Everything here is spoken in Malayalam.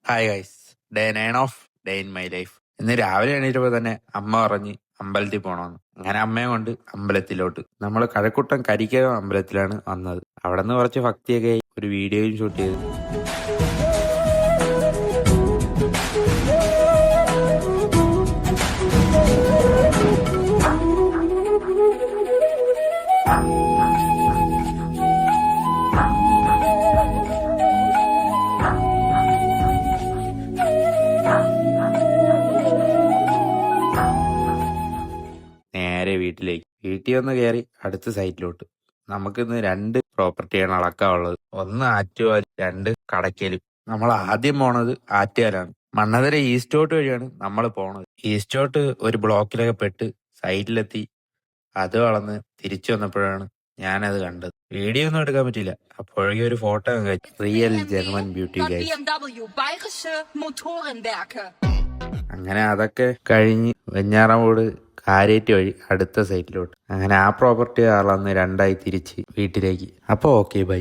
Hi guys, day 9 off day in my life. ഇന്ന് രാവിലെ എണീറ്റപ്പോൾ തന്നെ അമ്മ പറഞ്ഞ് അമ്പലത്തിൽ പോകണമെന്ന്. അങ്ങനെ അമ്മയെ കൊണ്ട് അമ്പലത്തിലോട്ട്. നമ്മൾ കഴക്കൂട്ടം കരിക്കകം അമ്പലത്തിലാണ് വന്നത്. അവിടെ നിന്ന് കുറച്ച് ഭക്തിയൊക്കെ ആയി ഒരു വീഡിയോയും ഷൂട്ട് ചെയ്തു. നേരെ വീട്ടിൽ വന്ന് കയറി അടുത്ത സൈറ്റിലോട്ട്. നമുക്കിന്ന് 2 പ്രോപ്പർട്ടിയാണ് അളക്കാനുള്ളത്. ഒന്ന് ആറ്റുകാലും 2 കടയ്ക്കലും. നമ്മൾ ആദ്യം പോണത് ആറ്റുകാലാണ്. മണ്ണതര ഈസ്റ്റോട്ട് വഴിയാണ് നമ്മൾ പോണത്. ഈസ്റ്റോട്ട് ഒരു ബ്ലോക്കിലൊക്കെ പെട്ട് സൈറ്റിലെത്തി അത് വളർന്ന് തിരിച്ചു വന്നപ്പോഴാണ് ഞാനത് കണ്ടത്. വീഡിയോ ഒന്നും എടുക്കാൻ പറ്റില്ല. അപ്പോഴേ ഒരു photo real German beauty guys. അങ്ങനെ അതൊക്കെ കഴിഞ്ഞ് വെഞ്ഞാറമൂട് കാരേറ്റ് വഴി അടുത്ത സൈറ്റിലോട്ട്. അങ്ങനെ ആ പ്രോപ്പർട്ടി അളന്ന് 2 തിരിച്ച് വീട്ടിലേക്ക്. അപ്പോൾ ഓക്കെ, ബൈ.